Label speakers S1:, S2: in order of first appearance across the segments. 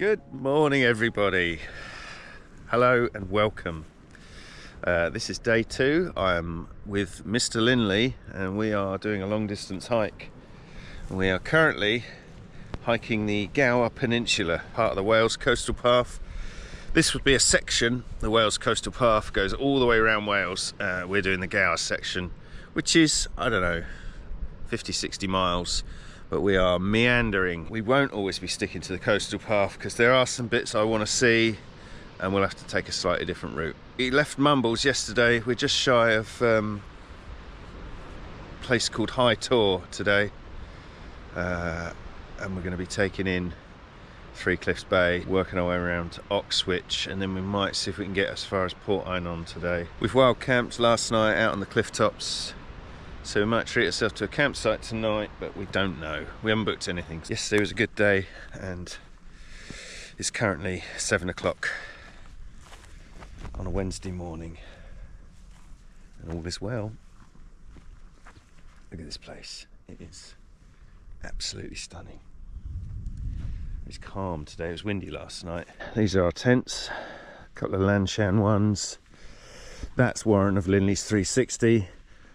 S1: Good morning, everybody. Hello and welcome. This is day 2. I am with Mr. Linley and we are doing a long distance hike. We are currently hiking the Gower Peninsula, part of the Welsh Coastal Path. This would be a section. The Welsh Coastal Path goes all the way around Wales. We're doing the Gower section, which is, I don't know, 50-60 miles. But we are meandering. We won't always be sticking to the coastal path because there are some bits I want to see and we'll have to take a slightly different route. We left Mumbles yesterday. We're just shy of a place called High Tor today, and we're going to be taking in Three Cliffs Bay, working our way around to Oxwich, and then we might see if we can get as far as Port Eynon today. We've wild camped last night out on the cliff tops, so we might treat ourselves to a campsite tonight, but we don't know. We haven't booked anything. Yesterday was a good day and it's currently 7 o'clock on a Wednesday morning and all is well. Look at this place. It is absolutely stunning. It's calm today. It was windy last night. These are our tents, a couple of Lanshan ones. That's Warren of Linley's 360.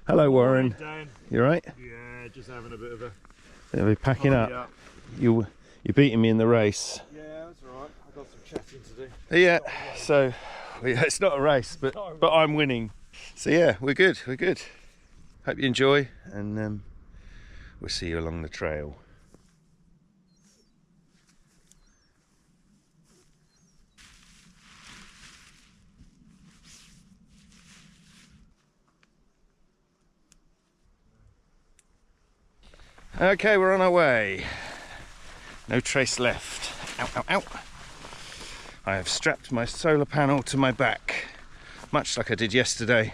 S1: Hello, Warren.
S2: Dan.
S1: You right?
S2: Yeah, just having a bit of a...
S1: They'll be packing up. You're beating me in the race.
S2: Yeah, that's alright. I've got some chatting to do.
S1: Yeah, so it's not a race, but I'm winning. So yeah, we're good. Hope you enjoy, and we'll see you along the trail. Okay, we're on our way. No trace left. Ow, ow, ow. I have strapped my solar panel to my back, much like I did yesterday.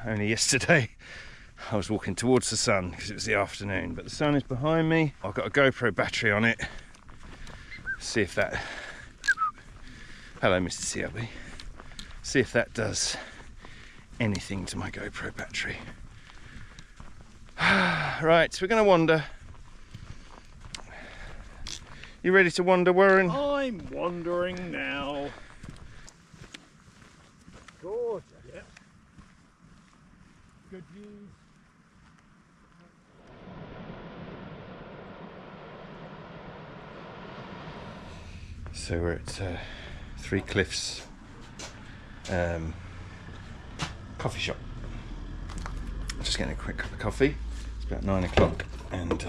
S1: Only yesterday I was walking towards the sun because it was the afternoon, but the sun is behind me. I've got a GoPro battery on it. See if that... Hello, Mr. CLB. See if that does anything to my GoPro battery. Right, so we're going to wander. You ready to wander, Warren?
S2: I'm wandering now. Gorgeous. Yeah. Good views.
S1: So we're at Three Cliffs coffee shop. Just getting a quick cup of coffee. It's about 9 o'clock, and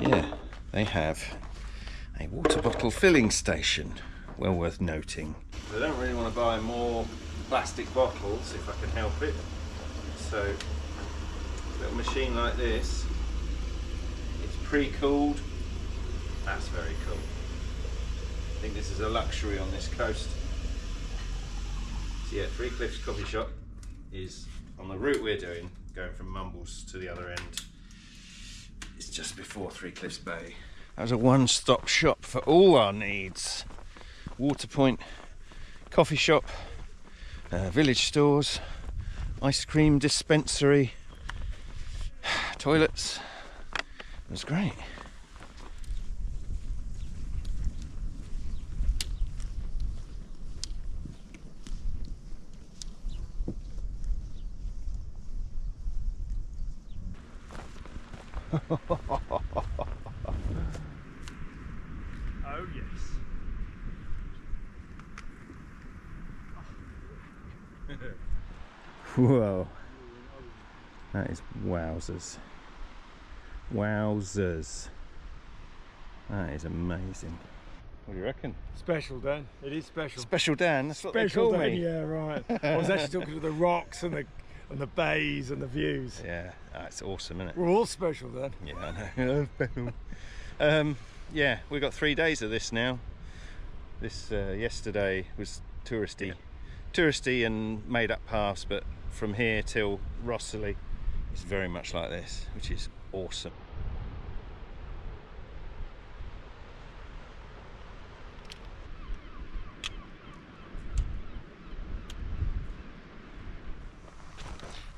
S1: yeah, they have a water bottle filling station. Well worth noting. I don't really want to buy more plastic bottles if I can help it. So a little machine like this, it's pre-cooled. That's very cool. I think this is a luxury on this coast. So yeah, Three Cliffs coffee shop is on the route we're doing, going from Mumbles to the other end. It's just before Three Cliffs Bay. That was a one-stop shop for all our needs. Water point, coffee shop, village stores, ice cream dispensary, toilets. It was great.
S2: Oh yes.
S1: Whoa. That is wowzers. Wowzers. That is amazing. What do you reckon?
S2: Special, Dan. It is special.
S1: Special Dan, that's what they
S2: Special,
S1: call
S2: Dan.
S1: me.
S2: Yeah, right. I was actually talking to the rocks and the bays and the views.
S1: Yeah, it's awesome, isn't it?
S2: We're all special, Dan.
S1: Yeah, I know. Yeah, we've got 3 days of this now. This yesterday was touristy and made up paths, but from here till Rossley it's very much like this, which is awesome.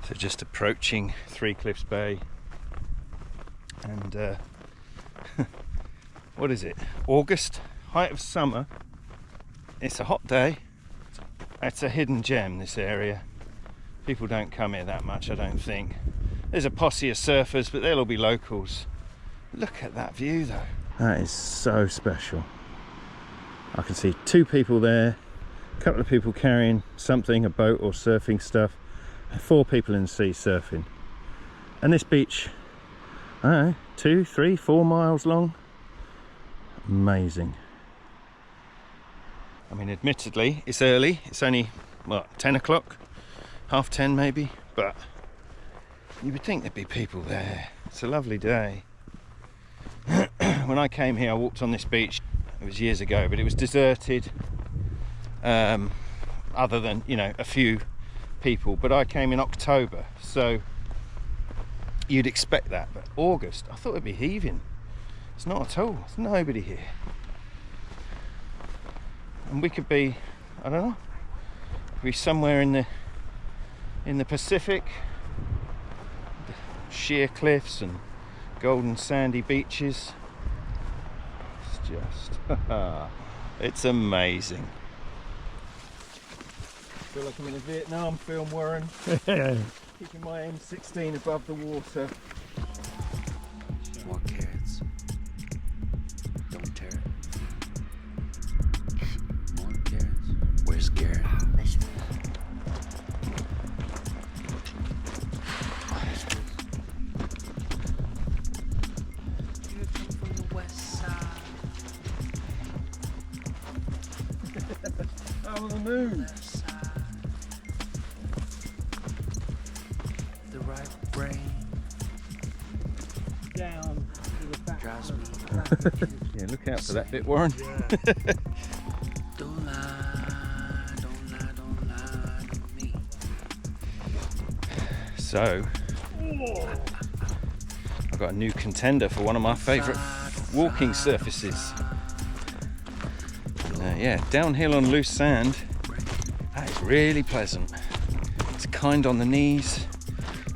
S1: So just approaching Three Cliffs Bay, and what is it? August, height of summer. It's a hot day. It's a hidden gem, this area. People don't come here that much, I don't think. There's a posse of surfers, but they'll all be locals. Look at that view though. That is so special. I can see 2 people there, a couple of people carrying something, a boat or surfing stuff, and 4 people in the sea surfing. And this beach, I don't know, 2, 3, 4 miles long. Amazing. I mean, admittedly, it's early. It's only, what, 10 o'clock? Half 10 maybe, but you would think there'd be people there. It's a lovely day. When I came here, I walked on this beach. It was years ago, but it was deserted, other than, you know, a few people. But I came in October, so you'd expect that. But August, I thought it'd be heaving. It's not at all. There's nobody here. And we could be, I don't know, be somewhere in the Pacific, the sheer cliffs and golden sandy beaches. It's just, it's amazing. I feel like I'm in a Vietnam film, Warren. Keeping my M16 above the water.
S3: More carrots. Don't tear it. More carrots. Where's Garrett?
S1: I'm on the moon.
S3: The right brain
S2: Down to the back.
S3: drives me.
S1: Yeah, look out for that bit, Warren.
S3: Don't lie, don't lie, don't lie to me.
S1: So, I've got a new contender for one of my favourite walking surfaces. Yeah, downhill on loose sand. That is really pleasant. It's kind on the knees.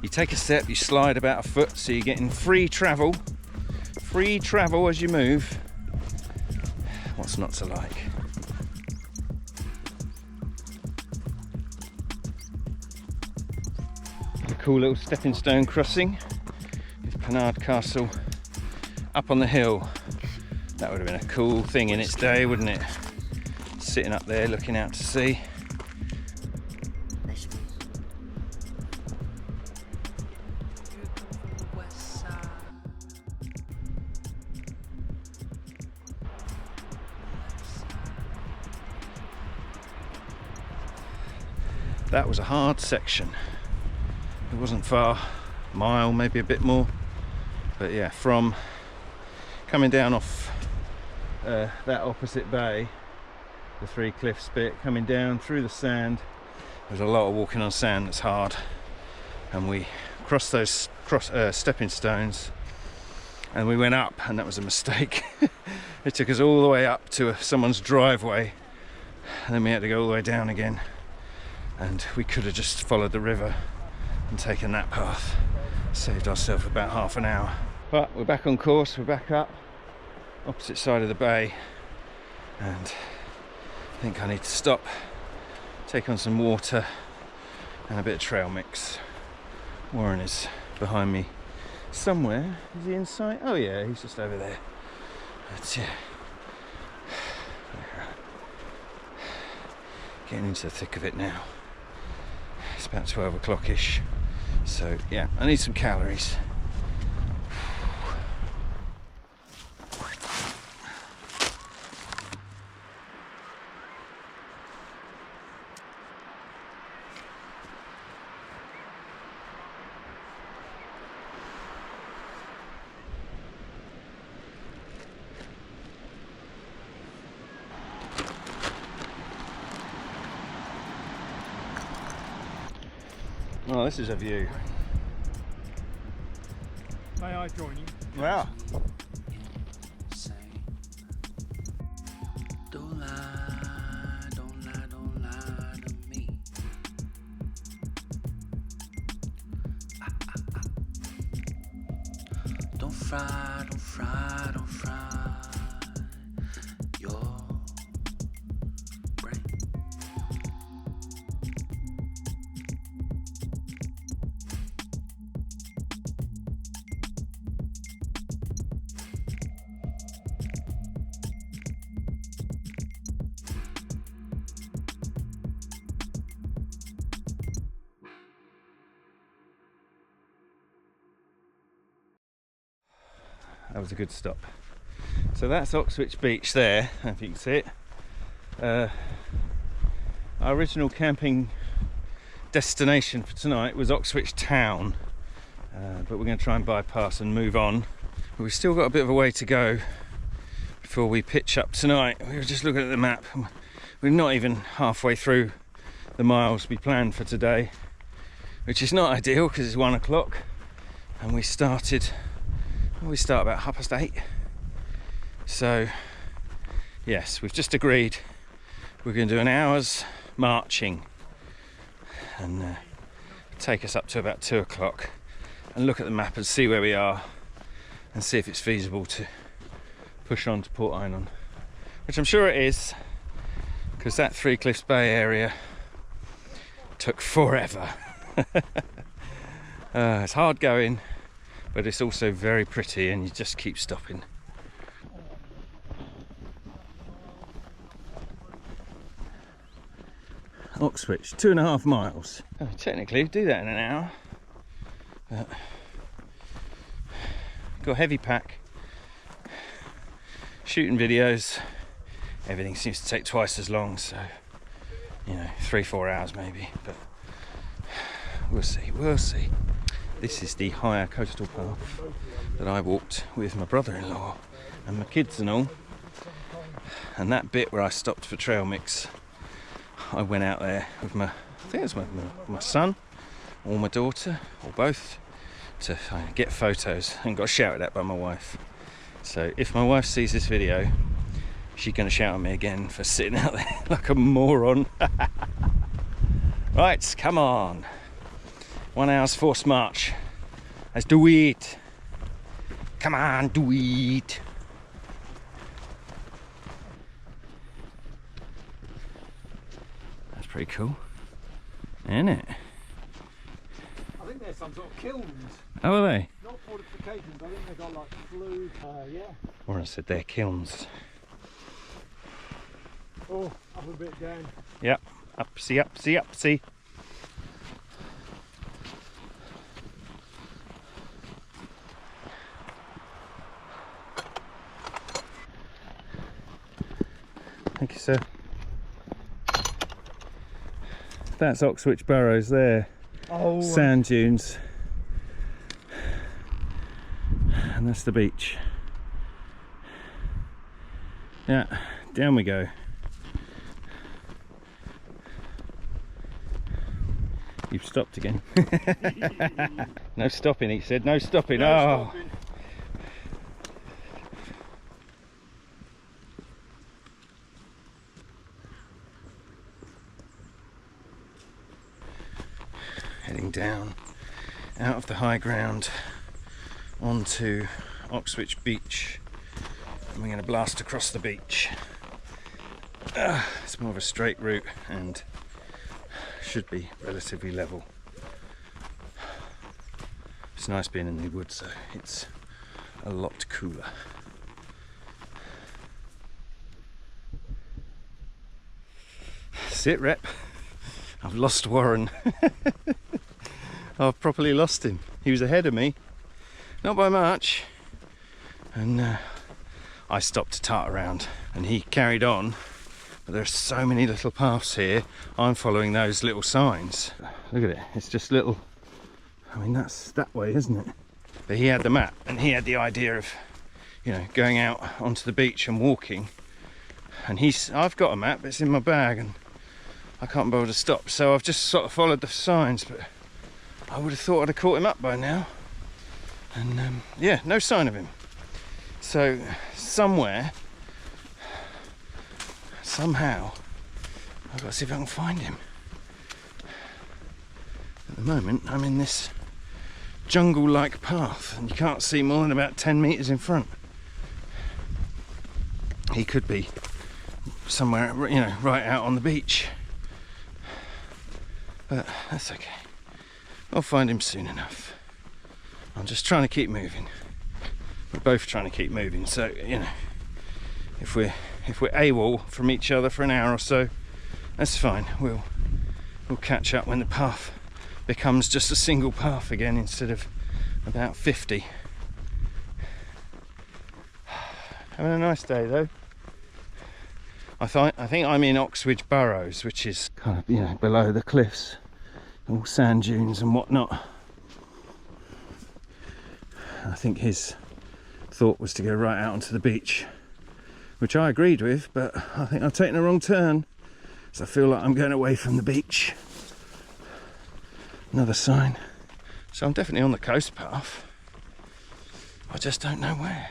S1: You take a step, you slide about a foot, so you're getting free travel. Free travel as you move. What's not to like? A cool little stepping stone crossing with Penard Castle up on the hill. That would have been a cool thing in its day, wouldn't it? Sitting up there looking out to sea. That was a hard section. It wasn't far, a mile, maybe a bit more. But yeah, from coming down off that opposite bay, the Three Cliffs bit, coming down through the sand, there's a lot of walking on sand that's hard, and we crossed those stepping stones and we went up, and that was a mistake. It took us all the way up to someone's driveway, and then we had to go all the way down again, and we could have just followed the river and taken that path. Saved ourselves about half an hour. But we're back on course, we're back up opposite side of the bay, and I think I need to stop, take on some water and a bit of trail mix. Warren is behind me somewhere. Is he in sight? Oh yeah, he's just over there. But yeah, getting into the thick of it now. It's about 12 o'clock-ish. So yeah, I need some calories. Oh, this is a view.
S2: May I join you?
S1: Wow.
S3: Say, don't lie, don't lie, don't lie to me. Don't fry, don't fry, don't fry.
S1: that was a good stop. So that's Oxwich Beach there, if you can see it. Our original camping destination for tonight was Oxwich town, but we're going to try and bypass and move on. But we've still got a bit of a way to go before we pitch up tonight. We were just looking at the map. We're not even halfway through the miles we planned for today, which is not ideal because it's 1 o'clock and we start about 8:30. So yes, we've just agreed we're going to do an hour's marching and take us up to about 2 o'clock and look at the map and see where we are and see if it's feasible to push on to Port Eynon, which I'm sure it is, because that Three Cliffs Bay area took forever. It's hard going, but it's also very pretty and you just keep stopping. Oxwich, 2.5 miles. Oh, technically, do that in an hour. But got a heavy pack. Shooting videos. Everything seems to take twice as long, so 3-4 hours maybe. But we'll see. We'll see. This is the higher coastal path that I walked with my brother-in-law and my kids and all. And that bit where I stopped for trail mix, I went out there with I think it was my son or my daughter or both, to get photos, and got shouted at by my wife. So if my wife sees this video, she's going to shout at me again for sitting out there like a moron. Right, come on. 1 hour's forced march. Let's do it. Come on, do it. Pretty cool, isn't it?
S2: I think there's some sort of kilns.
S1: Oh, are they?
S2: Not fortifications, I think they've got like flue. Yeah.
S1: Or I said they're kilns.
S2: Oh, up a bit down.
S1: Yep, upsy, upsy, upsy. Thank you, sir. That's Oxwich Burrows there.
S2: Oh,
S1: sand dunes. And that's the beach. Yeah, down we go. You've stopped again. No stopping, he said. No stopping. No stopping. Heading down out of the high ground onto Oxwich Beach, and we're going to blast across the beach. It's more of a straight route and should be relatively level. It's nice being in the woods though, it's a lot cooler. Sit rep. I've lost Warren. I've properly lost him. He was ahead of me, not by much, and I stopped to tart around and he carried on. But there's so many little paths here. I'm following those little signs. Look at it, it's just little, I mean that's that way, isn't it? But he had the map and he had the idea of, going out onto the beach and walking, and I've got a map, but it's in my bag and I can't bother to stop, so I've just sort of followed the signs, but I would have thought I'd have caught him up by now. And yeah, no sign of him. So somewhere, somehow, I've got to see if I can find him. At the moment, I'm in this jungle-like path, and you can't see more than about 10 metres in front. He could be somewhere, right out on the beach. But that's okay. I'll find him soon enough. I'm just trying to keep moving. We're both trying to keep moving, so if we're AWOL from each other for an hour or so, that's fine. We'll catch up when the path becomes just a single path again instead of about 50. Having a nice day though. I think I'm in Oxwich Burrows, which is kind of, you know, below the cliffs, all sand dunes and whatnot. I think his thought was to go right out onto the beach, which I agreed with, but I think I've taken a wrong turn, so I feel like I'm going away from the beach. Another sign. So I'm definitely on the coast path. I just don't know where.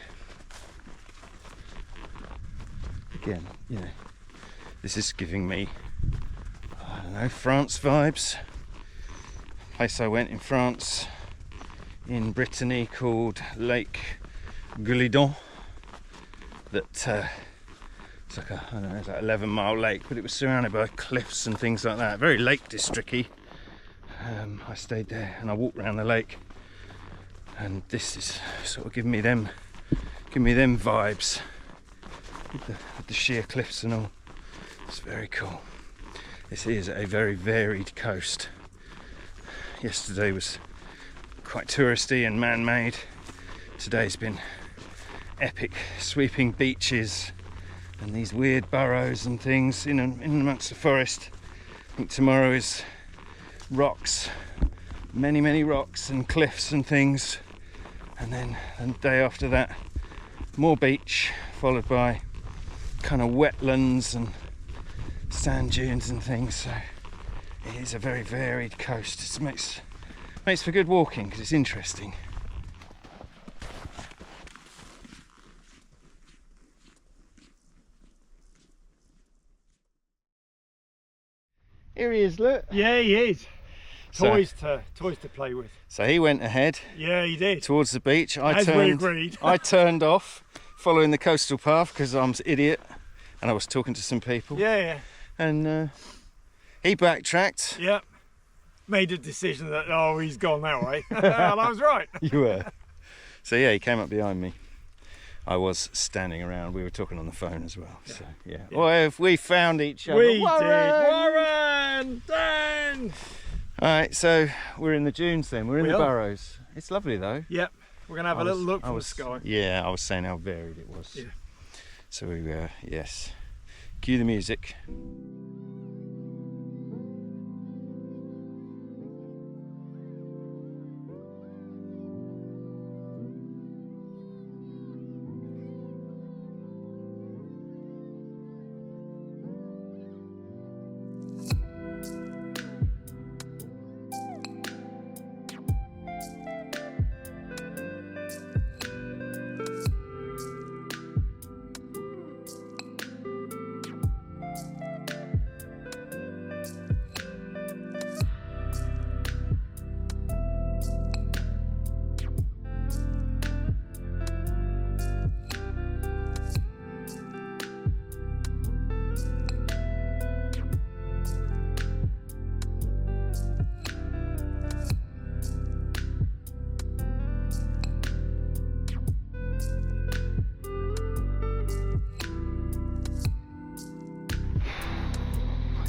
S1: Again, you know, this is giving me, I don't know, France vibes. Place I went in France, in Brittany, called Lake Gulidon. That it's like a, I don't know, it's like 11-mile lake, but it was surrounded by cliffs and things like that. Very Lake District-y. I stayed there and I walked around the lake, and this is sort of giving me them vibes with the sheer cliffs and all. It's very cool. This is a very varied coast. Yesterday was quite touristy and man-made. Today's been epic, sweeping beaches and these weird burrows and things in amongst the forest. I think tomorrow is rocks, many rocks and cliffs and things, and then the day after that more beach, followed by kind of wetlands and sand dunes and things. So it is a very varied coast. It makes for good walking because it's interesting. Here he is, look.
S2: Yeah, he is.
S1: So-
S2: Toys to play with.
S1: So he went ahead
S2: Yeah, he did.
S1: towards the beach.
S2: As we agreed.
S1: I turned off, following the coastal path because I'm an idiot, and I was talking to some people.
S2: Yeah.
S1: And he backtracked.
S2: Yeah. Made a decision that, oh, he's gone that way. And I was right.
S1: You were. So yeah, he came up behind me. I was standing around. We were talking on the phone as well. So yeah. Well, if we found each other.
S2: We
S1: Warren!
S2: did. Warren! Dan!
S1: All right, so we're in the dunes then. We're in
S2: We
S1: the
S2: are.
S1: burrows. It's lovely though.
S2: Yep. We're going to have a little look from the sky.
S1: Yeah, I was saying how varied it was.
S2: Yeah.
S1: So we were, yes. Cue the music.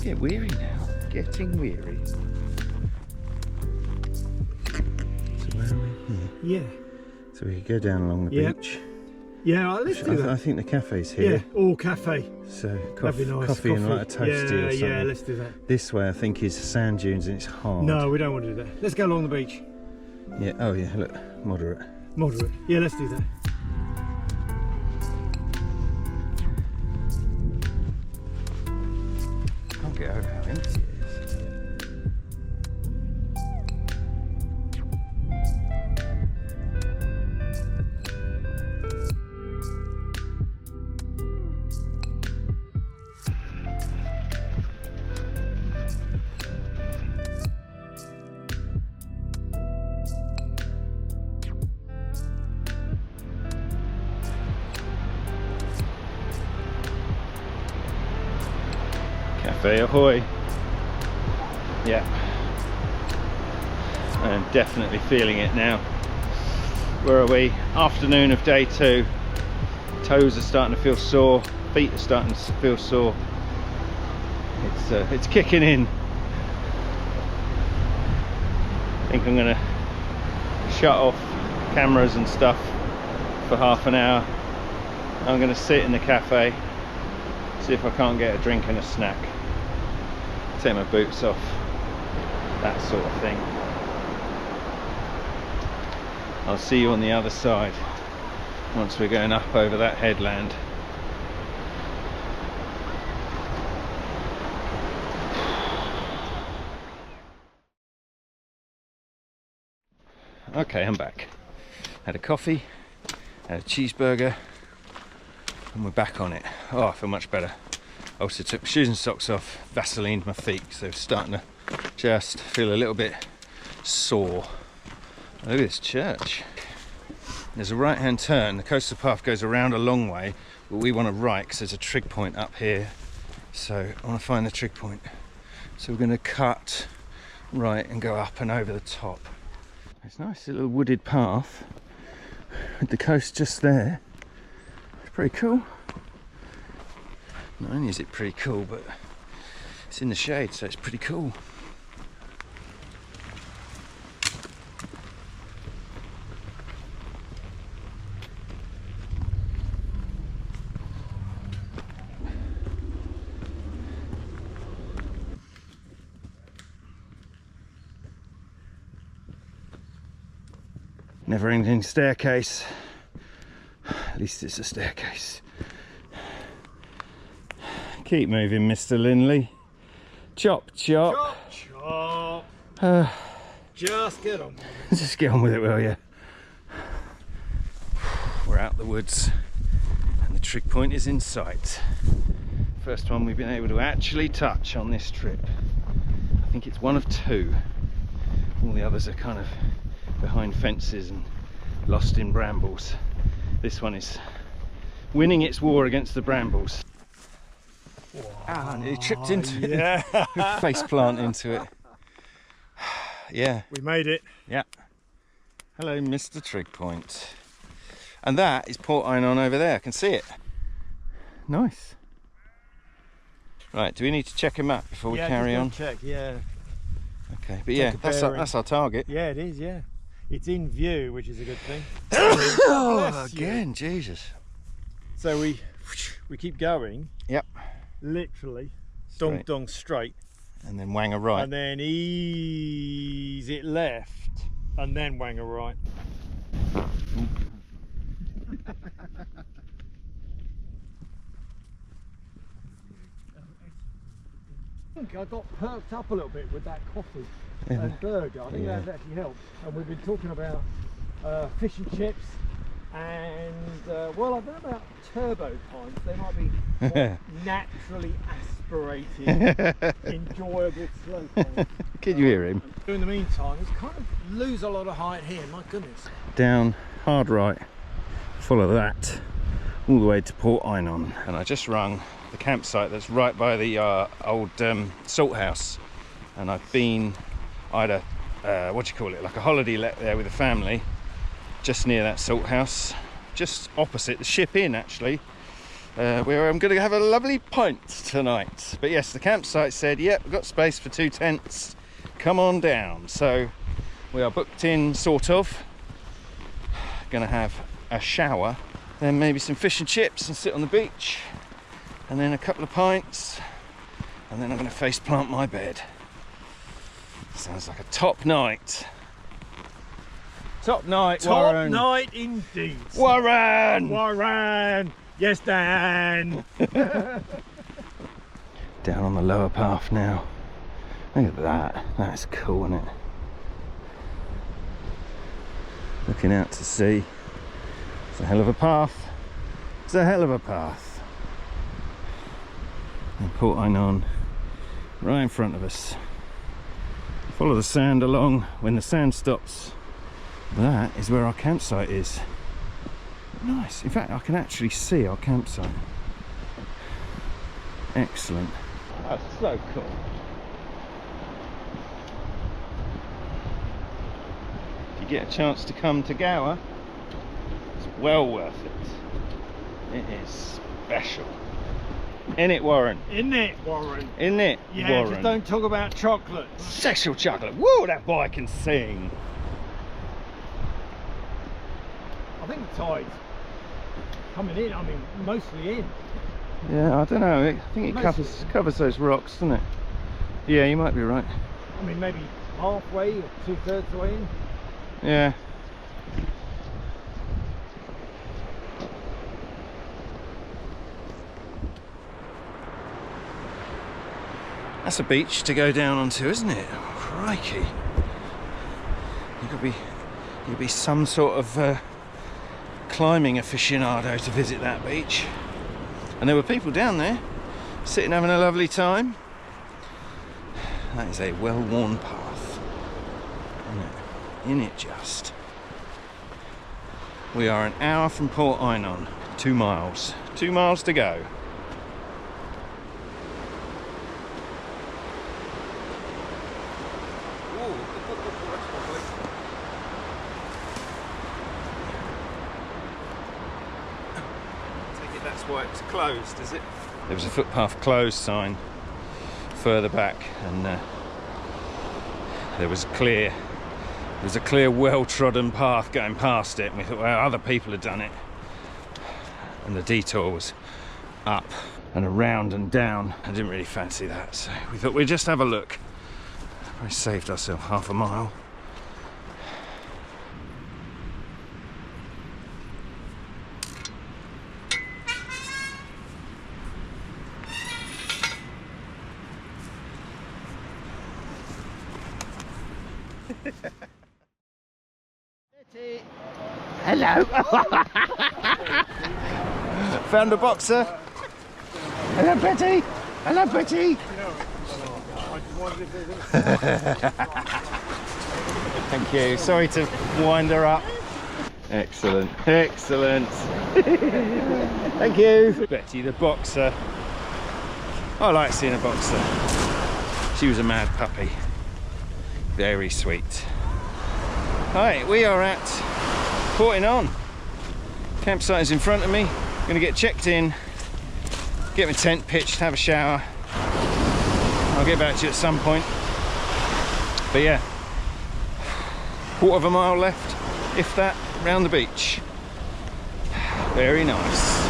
S1: Get weary now. Getting weary. So where are we? Here.
S2: Yeah.
S1: So we go down along the
S2: Yep.
S1: beach.
S2: Yeah, let's do that.
S1: I think the cafe's
S2: Yeah,
S1: here.
S2: all cafe.
S1: So
S2: That'd be nice.
S1: coffee and like a toasty or something.
S2: Yeah, let's do that.
S1: This way I think is sand dunes and it's hard.
S2: No, we don't want to do that. Let's go along the beach.
S1: Yeah, oh yeah, look, moderate.
S2: Moderate. Yeah, let's do that.
S1: Can't get over how empty it is. Cafe ahoy. Yeah. I'm definitely feeling it now. Where are we? Afternoon of day 2. Toes are starting to feel sore. Feet are starting to feel sore. It's kicking in. I think I'm gonna shut off cameras and stuff for half an hour I'm going to sit in the cafe, see if I can't get a drink and a snack, take my boots off, that sort of thing. I'll see you on the other side once we're going up over that headland. Okay, I'm back. Had a coffee, had a cheeseburger, and we're back on it. Oh, I feel much better. I also took my shoes and socks off, Vaselined my feet, so starting to just feel a little bit sore. Look at this church. There's a right hand turn. The coastal path goes around a long way, but we want to right because there's a trig point up here. So I want to find the trig point. So we're going to cut right and go up and over the top. It's a nice little wooded path with the coast just there. It's pretty cool. Not only is it pretty cool, but it's in the shade, so it's pretty cool. Never ending staircase. At least it's a staircase. Keep moving, Mr. Linley. Chop, chop.
S2: Chop, chop. Just get on with it.
S1: Just get on with it, will you? We're out the woods and the trig point is in sight. First one we've been able to actually touch on this trip. I think it's one of two. All the others are kind of behind fences and lost in brambles. This one is winning its war against the brambles. Ah, he tripped into it. Face plant into it. Yeah.
S2: We made it.
S1: Yeah. Hello, Mr. Trig Point. And that is Port Eynon over there. I can see it. Nice. Right, do we need to check him up before we carry on?
S2: Check, yeah.
S1: Okay, but yeah, that's our target.
S2: Yeah, it is, yeah. It's in view, which is a good thing.
S1: Oh, again, Jesus.
S2: So we keep going.
S1: Yep.
S2: Literally,
S1: Straight.
S2: dong straight.
S1: And then wang a right.
S2: And then ease it left, and then wang a right. I got perked up a little bit with that coffee and burger. I think that actually helped. And we've been talking about fish and chips and well, I don't know about turbo pints. They might be more naturally aspirated, enjoyable slow pints.
S1: Can you hear him?
S2: In the meantime, it's kind of lose a lot of height here. My goodness.
S1: Down, hard right, follow that all the way to Port Eynon. And I just rung the campsite that's right by the old salt house, and I had a what do you call it, like a holiday let there with the family just near that salt house, just opposite the Ship Inn actually, where I'm going to have a lovely pint tonight. But yes, the campsite said yep, we've got space for 2 tents, come on down. So we are booked in, sort of. Gonna have a shower, then maybe some fish and chips and sit on the beach, and then a couple of pints, and then I'm going to face plant my bed. Sounds like a top night. Top night,
S2: Top
S1: Warren.
S2: night indeed.
S1: Warren!
S2: Warren! Yes, Dan!
S1: Down on the lower path now. Look at that. That's cool, isn't it? Looking out to sea. It's a hell of a path. It's a hell of a path. And Port Eynon right in front of us. Follow the sand along. When the sand stops, that is where our campsite is. Nice. In fact, I can actually see our campsite. Excellent. That's so cool. If you get a chance to come to Gower, it's well worth it. It is special. In it, Warren.
S2: In it, Warren.
S1: In it,
S2: Yeah,
S1: Warren.
S2: just don't talk about chocolate.
S1: Sexual chocolate. Whoa, that boy can sing.
S2: I think the tide coming in. I mean, mostly in.
S1: Yeah, I don't know. I think it covers those rocks, doesn't it? Yeah, you might be right.
S2: I mean, maybe halfway or 2/3 the way in.
S1: Yeah. That's a beach to go down onto, isn't it? Crikey. You'd be some sort of climbing aficionado to visit that beach. And there were people down there sitting having a lovely time. That is a well-worn path. Isn't it just? We are an hour from Port Eynon. 2 miles. 2 miles to go. That's why it's closed, is it? There was a footpath closed sign further back, and there was a clear well-trodden path going past it, and we thought, well, other people had done it, and the detour was up and around and down. I didn't really fancy that, so we thought we'd just have a look. We saved ourselves half a mile.
S2: Hello.
S1: Found a boxer. Hello, Betty. Hello, Betty. Thank you. Sorry to wind her up. Excellent. Excellent. Thank you. Betty the boxer. I like seeing a boxer. She was a mad puppy. Very sweet. Right, we are at Port Eynon. Campsite is in front of me. I'm going to get checked in, get my tent pitched, have a shower. I'll get back to you at some point. But yeah, 1/4 mile left, if that, round the beach. Very nice.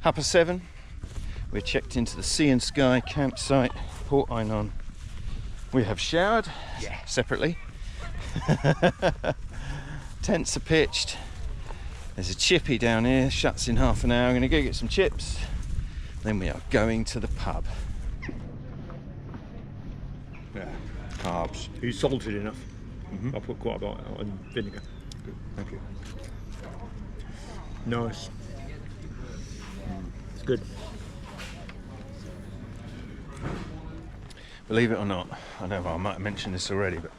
S1: ⅓. We're checked into the Sea and Sky campsite, Port Eynon. We have showered, separately. Tents are pitched. There's a chippy down here, shuts in half an hour. I'm going to go get some chips. Then we are going to the pub.
S2: Yeah.
S1: Carbs.
S2: Are you salted enough? I put quite a lot on vinegar. Good. Thank you. Nice. It's good.
S1: Believe it or not, I know I might have mentioned this already, but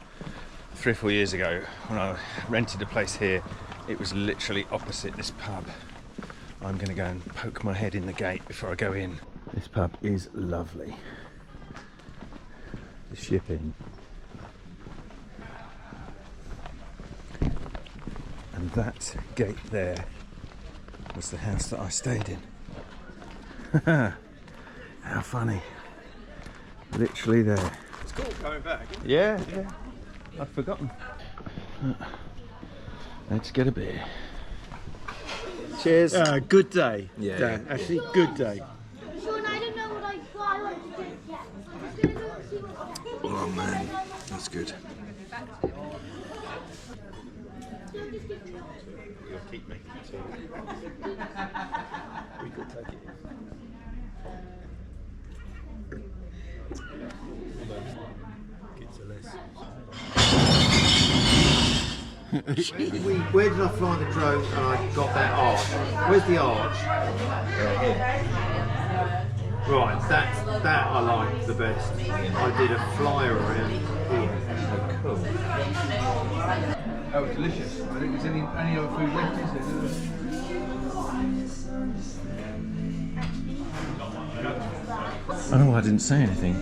S1: 3 or 4 years ago when I rented a place here, it was literally opposite this pub. I'm going to go and poke my head in the gate before I go in. This pub is lovely. The Ship Inn. And that gate there was the house that I stayed in. How funny. Literally there.
S2: It's cool coming back.
S1: Yeah, yeah. I'd forgotten. Let's get a beer. Cheers.
S2: Good day.
S1: Yeah.
S2: Dan. Actually, good day.
S4: Sean, I don't know what I want to drink yet. I'm just going to go and see what's
S1: Oh man, that's good. You'll keep making tea.
S2: We could take it.
S5: Where did I fly the drone and I got that arch? Where's the arch? Right, that I like the best. I did a fly around here. Oh, cool.
S6: Oh, delicious. I think there's any other food left, is there?
S1: Oh, I didn't say anything.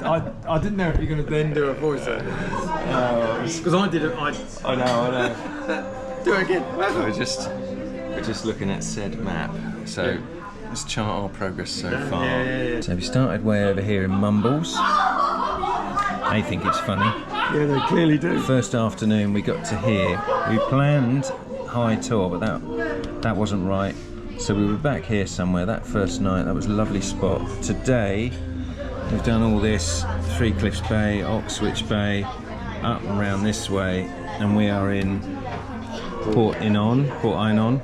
S2: I didn't know if you're going to then do a voiceover. Because I did it.
S1: I know.
S2: Do it again.
S1: I just just looking at said map. So let's chart our progress so far.
S5: yeah.
S1: So we started way over here in Mumbles. They think it's funny.
S2: Yeah, they clearly do.
S1: First afternoon we got to here. We planned High Tor, but that wasn't right. So we were back here somewhere that first night. That was a lovely spot. Today we've done all this, Three Cliffs Bay, Oxwich Bay, up and round this way, and we are in Port Eynon.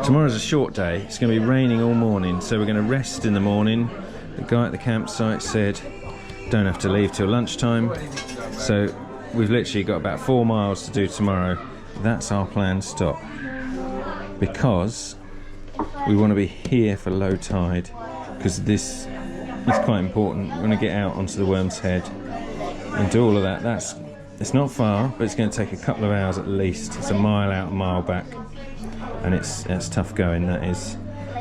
S1: Tomorrow's a short day. It's going to be raining all morning, so we're going to rest in the morning. The guy at the campsite said don't have to leave till lunchtime, so we've literally got about 4 miles to do tomorrow. That's our planned stop, because we want to be here for low tide, because this is quite important. We're going to get out onto the Worm's Head and do all of that. It's not far, but it's going to take a couple of hours at least. It's a mile out, a mile back, and it's tough going, that is.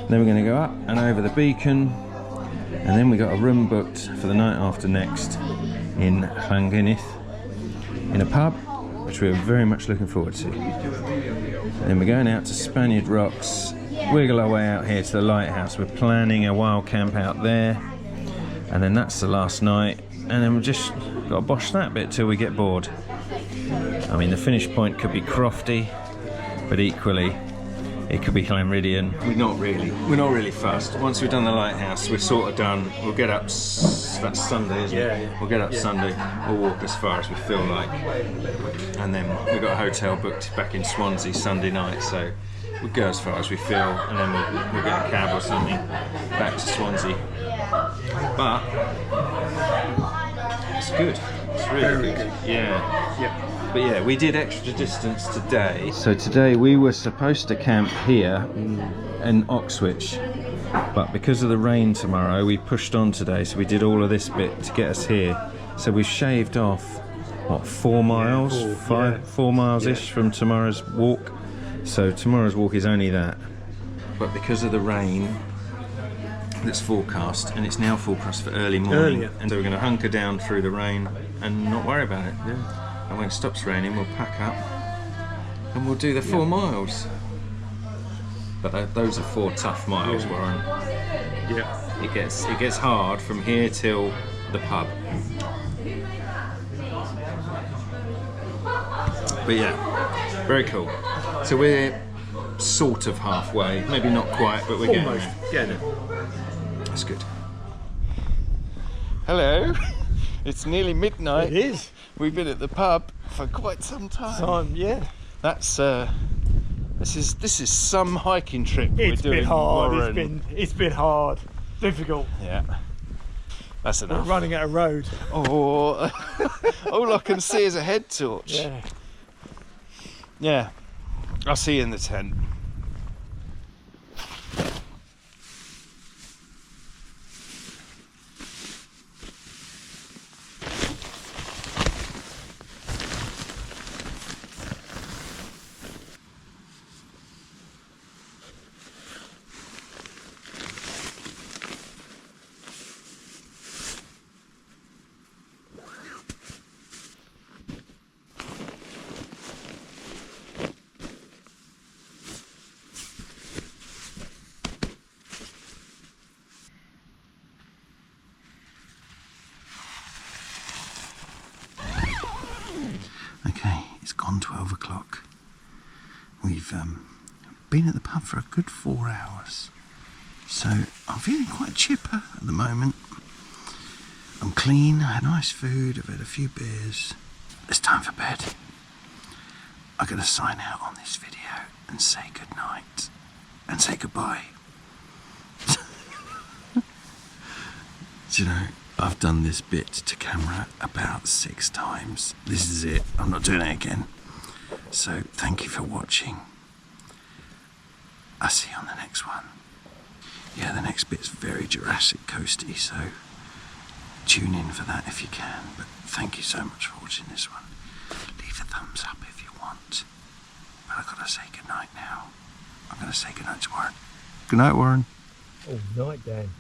S1: Then we're going to go up and over the beacon, and then we got a room booked for the night after next in Llangynnith, in a pub, which we're very much looking forward to. And then we're going out to Spaniard Rocks, wiggle our way out here to the lighthouse. We're planning a wild camp out there, and then that's the last night, and then we've just got to bosh that bit till we get bored. I mean, the finish point could be Crofty, but equally it could be Llanryddion. We're not really fussed. Once we've done the lighthouse, we're sort of done. We'll get up, that's Sunday, isn't it?
S2: Yeah.
S1: We'll get up Sunday, we'll walk as far as we feel like, and then we've got a hotel booked back in Swansea Sunday night, so we'll go as far as we feel, and then we'll get a cab or something back to Swansea. But it's good. It's really good. Yeah.
S2: Yeah.
S1: But yeah, we did extra distance today. So today we were supposed to camp here in Oxwich, but because of the rain tomorrow, we pushed on today. So we did all of this bit to get us here. So we've shaved off, what, 4 miles?
S2: Yeah,
S1: 4 miles-ish from tomorrow's walk. So tomorrow's walk is only that. But because of the rain that's forecast, and it's now forecast for early morning, and so we're going to hunker down through the rain and not worry about it.
S2: Yeah.
S1: And when it stops raining, we'll pack up and we'll do the 4 miles. But those are 4 tough miles, Warren.
S2: Yeah.
S1: It gets hard from here till the pub. But yeah, very cool. So we're sort of halfway, maybe not quite, but we're getting there.
S2: Getting it.
S1: That's good. Hello. It's nearly midnight.
S2: It is.
S1: We've been at the pub for quite some time.
S2: Yeah.
S1: That's this is some hiking trip
S2: It's
S1: we're doing.
S2: been hard.
S1: Warren.
S2: It's been hard. Difficult.
S1: Yeah. That's
S2: We're
S1: enough.
S2: running out of road.
S1: Oh, all I can see is a head torch.
S2: Yeah.
S1: Yeah. I'll see you in the tent. Okay, it's gone 12 o'clock. We've been at the pub for a good 4 hours. So I'm feeling quite chipper at the moment. I'm clean, I had nice food, I've had a few beers. It's time for bed. I'm going to sign out on this video and say goodnight and say goodbye. Do you know, I've done this bit to camera about 6 times. This is it. I'm not doing it again. So thank you for watching. I'll see you on the next one. Yeah, the next bit's very Jurassic Coasty, so tune in for that if you can. But thank you so much for watching this one. Leave a thumbs up if you want. But I've got to say goodnight now. I'm going to say goodnight to Warren. Good night, Warren.
S2: Oh, night, Dan.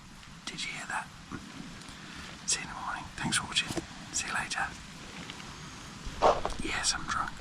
S1: Did you hear that? See you in the morning. Thanks for watching. See you later. Yes, I'm drunk.